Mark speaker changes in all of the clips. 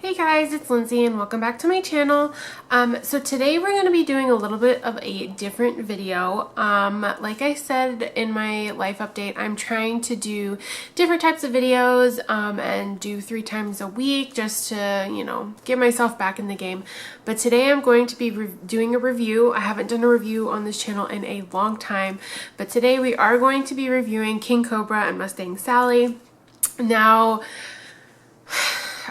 Speaker 1: Hey guys, it's Lindsay and welcome back to my channel. So today we're going to be doing a little bit of a different video. Like I said in my life update, I'm trying to do different types of videos and do 3 times a week just to, get myself back in the game. But today I'm going to be doing a review. I haven't done a review on this channel in a long time, but today we are going to be reviewing King Cobra and Mustang Sally. Now,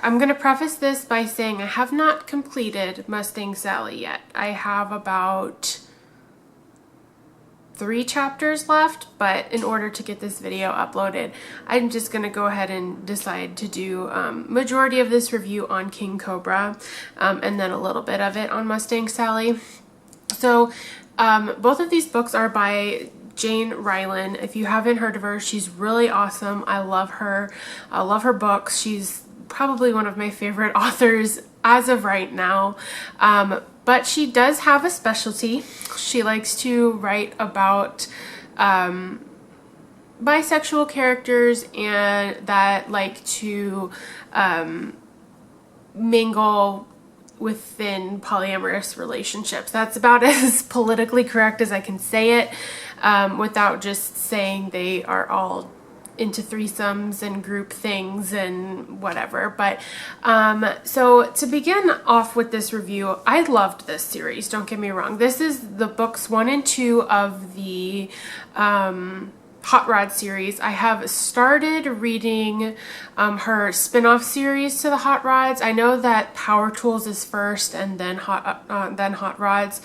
Speaker 1: I'm going to preface this by saying I have not completed Mustang Sally yet. I have about 3 chapters left, but in order to get this video uploaded, I'm just going to go ahead and decide to do majority of this review on King Cobra and then a little bit of it on Mustang Sally. So both of these books are by Jayne Rylon. If you haven't heard of her, she's really awesome. I love her. I love her books. She's probably one of my favorite authors as of right now, but she does have a specialty. She likes to write about bisexual characters and that like to mingle within polyamorous relationships. That's about as politically correct as I can say it, without just saying they are all into threesomes and group things and whatever. But so to begin off with this review, I loved this series, don't get me wrong. This is the books 1 and 2 of the Hot Rod series. I have started reading her spin-off series to the Hot Rods. I know that Powertools is first and then Hot Rods.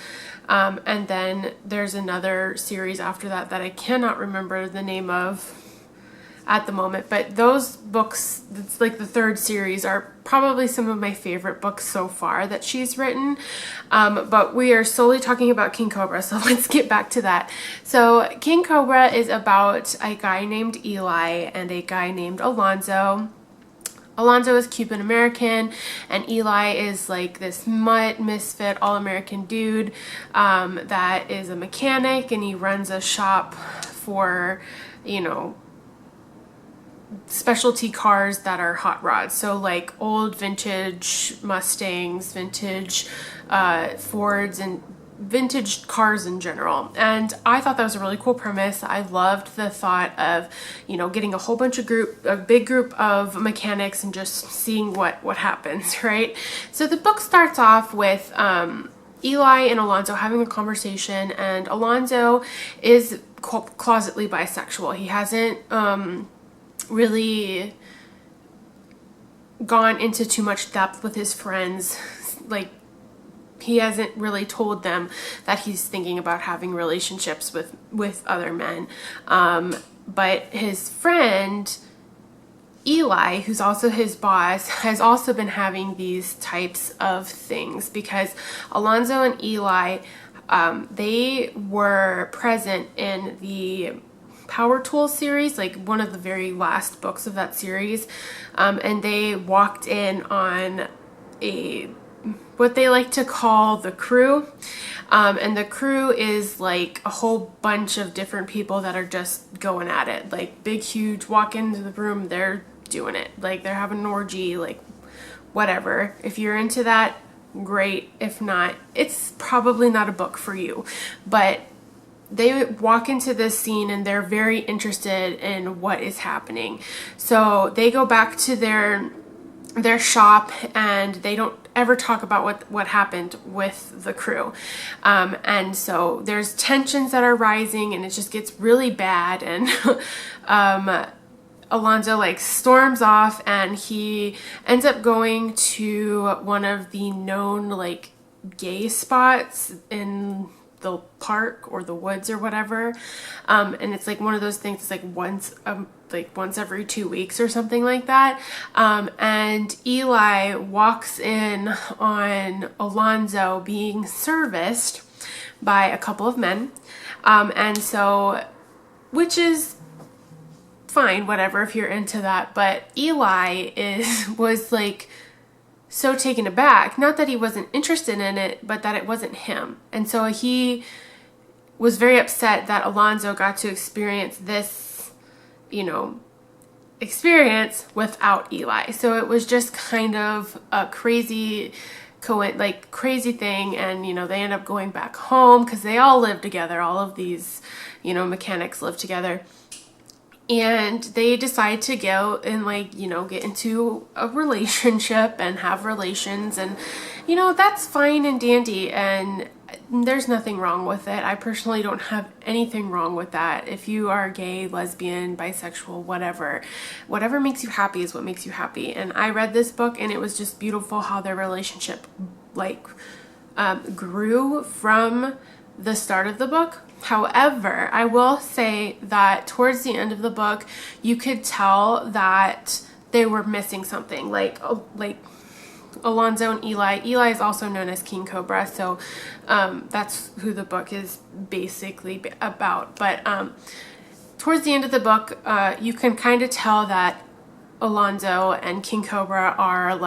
Speaker 1: And then there's another series after that that I cannot remember the name of at the moment, but those books, it's like the 3rd series, are probably some of my favorite books so far that she's written. But we are solely talking about King Cobra, so let's get back to that. So King Cobra is about a guy named Eli and a guy named Alonzo. Alonzo is Cuban American and Eli is like this mutt, misfit, all-American dude that is a mechanic, and he runs a shop for, specialty cars that are hot rods. So like old vintage Mustangs, vintage Fords, and vintage cars in general. And I thought that was a really cool premise. I loved the thought of, getting a whole bunch of a big group of mechanics and just seeing what happens, right? So the book starts off with Eli and Alonzo having a conversation, and Alonzo is closetly bisexual. He hasn't really gone into too much depth with his friends. Like, he hasn't really told them that he's thinking about having relationships with other men. But his friend Eli, who's also his boss, has also been having these types of things because Alonzo and Eli, they were present in the Powertools series, like one of the very last books of that series, and they walked in on what they like to call the crew, and the crew is like a whole bunch of different people that are just going at it, like big huge walk into the room, they're doing it, like they're having an orgy, like whatever. If you're into that, great. If not, it's probably not a book for you. But they walk into this scene and they're very interested in what is happening. So they go back to their shop and they don't ever talk about what happened with the crew. And so there's tensions that are rising and it just gets really bad. And Alonzo like storms off and he ends up going to one of the known like gay spots in the park or the woods or whatever, and it's like one of those things. It's like once every 2 weeks or something like that. And Eli walks in on Alonzo being serviced by a couple of men, and so, which is fine, whatever, if you're into that. But Eli was like so taken aback, not that he wasn't interested in it, but that it wasn't him. And so he was very upset that Alonzo got to experience this, experience without Eli. So it was just kind of a crazy thing, and they end up going back home because they all live together. All of these mechanics live together, and they decide to go and get into a relationship and have relations, and that's fine and dandy, and there's nothing wrong with it. I personally don't have anything wrong with that. If you are gay, lesbian, bisexual, whatever makes you happy is what makes you happy. And I read this book, and it was just beautiful how their relationship grew from the start of the book. However, I will say that towards the end of the book, you could tell that they were missing something, like Alonzo and Eli. Eli is also known as King Cobra, so that's who the book is basically about. But towards the end of the book, you can kind of tell that Alonzo and King Cobra are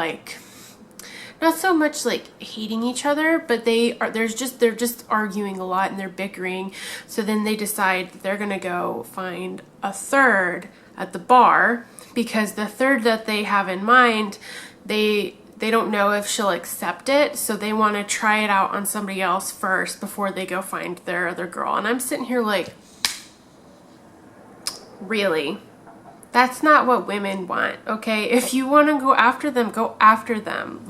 Speaker 1: not so much hating each other, but they're just arguing a lot and they're bickering. So then they decide that they're gonna go find a third at the bar, because the third that they have in mind, they don't know if she'll accept it, so they want to try it out on somebody else first before they go find their other girl. And I'm sitting here really? That's not what women want, okay? If you want to go after them, go after them.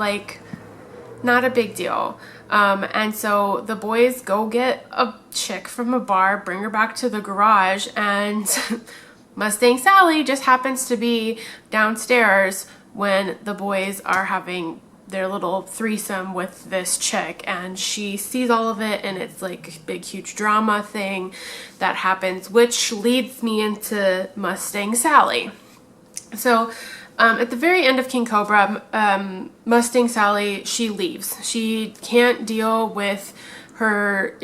Speaker 1: Not a big deal. And so the boys go get a chick from a bar, bring her back to the garage, and Mustang Sally just happens to be downstairs when the boys are having their little threesome with this chick, and she sees all of it, and it's a big huge drama thing that happens, which leads me into Mustang Sally. So at the very end of King Cobra, Mustang Sally, she leaves. She can't deal with her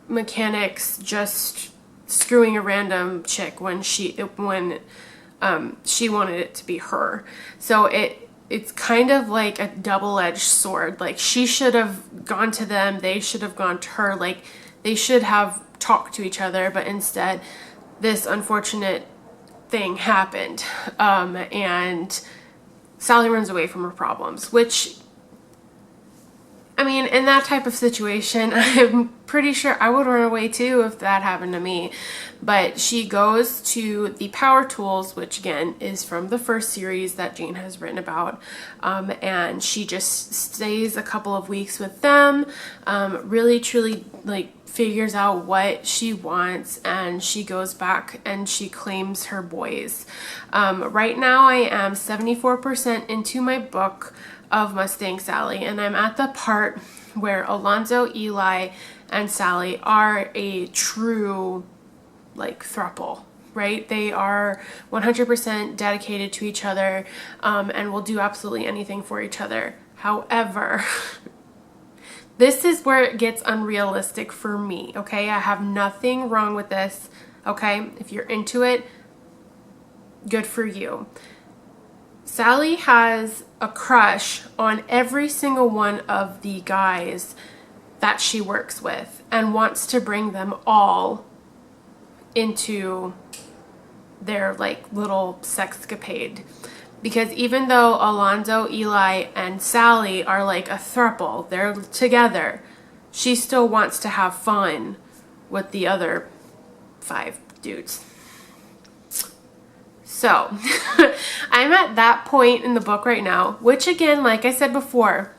Speaker 1: mechanics just screwing a random chick when she wanted it to be her. So it's kind of like a double-edged sword. She should have gone to them, they should have gone to her, they should have talked to each other, but instead this unfortunate thing happened, and Sally runs away from her problems, which, I mean, in that type of situation, I'm pretty sure I would run away too if that happened to me. But she goes to the Powertools, which again is from the first series that Jayne has written about, and she just stays a couple of weeks with them, really truly figures out what she wants, and she goes back and she claims her boys. Right now I am 74% into my book of Mustang Sally, and I'm at the part where Alonzo, Eli, and Sally are a true throuple, right? They are 100% dedicated to each other, and will do absolutely anything for each other. However, this is where it gets unrealistic for me, okay? I have nothing wrong with this, okay? If you're into it, good for you. Sally has a crush on every single one of the guys that she works with and wants to bring them all into their little sexcapade. Because even though Alonzo, Eli, and Sally are a throuple, they're together, she still wants to have fun with the other 5 dudes. So, I'm at that point in the book right now, which again, like I said before,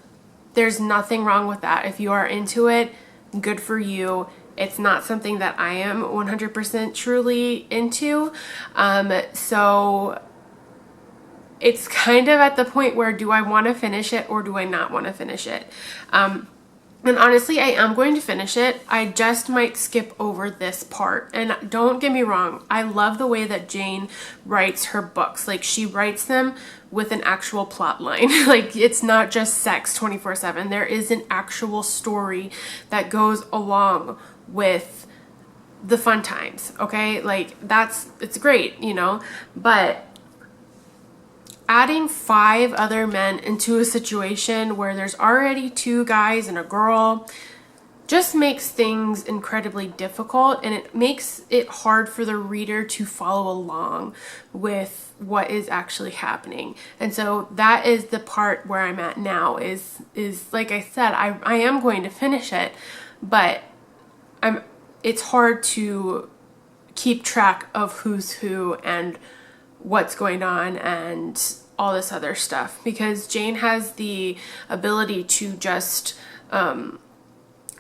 Speaker 1: there's nothing wrong with that. If you are into it, good for you. It's not something that I am 100% truly into. So it's kind of at the point where, do I want to finish it or do I not want to finish it? And honestly, I am going to finish it. I just might skip over this part. And don't get me wrong, I love the way that Jayne writes her books. She writes them with an actual plot line. It's not just sex 24/7. There is an actual story that goes along with the fun times, okay? It's great, but adding 5 other men into a situation where there's already 2 guys and a girl just makes things incredibly difficult, and it makes it hard for the reader to follow along with what is actually happening. And so that is the part where I'm at now, is like I said, I am going to finish it, but it's hard to keep track of who's who and what's going on and all this other stuff, because Jayne has the ability to just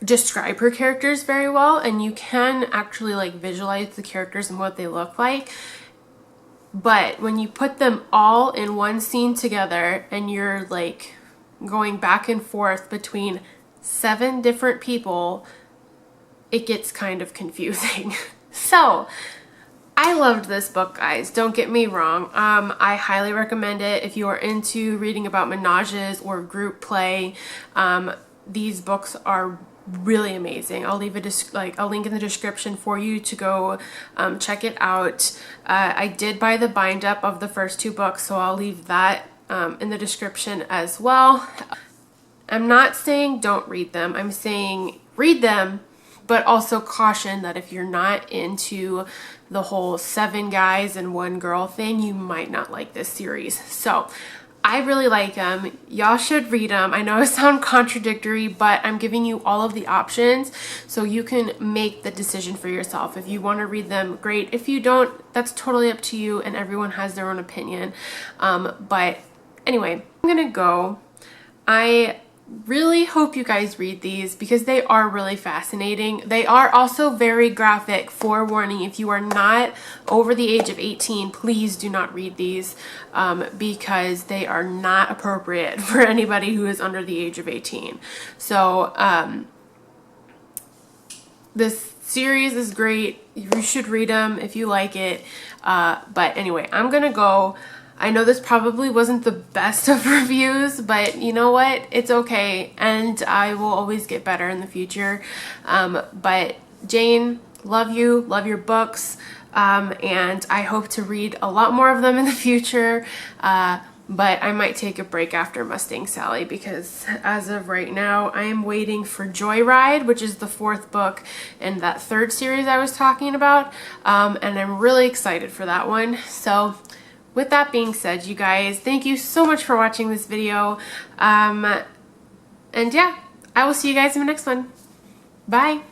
Speaker 1: describe her characters very well, and you can actually like visualize the characters and what they look like. But when you put them all in one scene together and you're like going back and forth between 7 different people, it gets kind of confusing. So I loved this book, guys. Don't get me wrong. I highly recommend it if you are into reading about menages or group play. These books are really amazing. I'll leave a link in the description for you to go check it out. I did buy the bind up of the first 2 books, so I'll leave that in the description as well. I'm not saying don't read them. I'm saying read them, but also caution that if you're not into the whole 7 guys and 1 girl thing, you might not like this series. So I really like them. Y'all should read them. I know I sound contradictory, but I'm giving you all of the options so you can make the decision for yourself. If you want to read them, great. If you don't, that's totally up to you, and everyone has their own opinion. But anyway, I'm gonna go. I really hope you guys read these because they are really fascinating. They are also very graphic. Forewarning, if you are not over the age of 18, please do not read these because they are not appropriate for anybody who is under the age of 18. So this series is great. You should read them if you like it. But anyway, I'm gonna go. I know this probably wasn't the best of reviews, but you know what? It's okay, and I will always get better in the future. But Jayne, love you, love your books, and I hope to read a lot more of them in the future. But I might take a break after Mustang Sally, because as of right now, I am waiting for Joyride, which is the 4th book in that 3rd series I was talking about, and I'm really excited for that one. So with that being said, you guys, thank you so much for watching this video. And yeah, I will see you guys in the next one. Bye.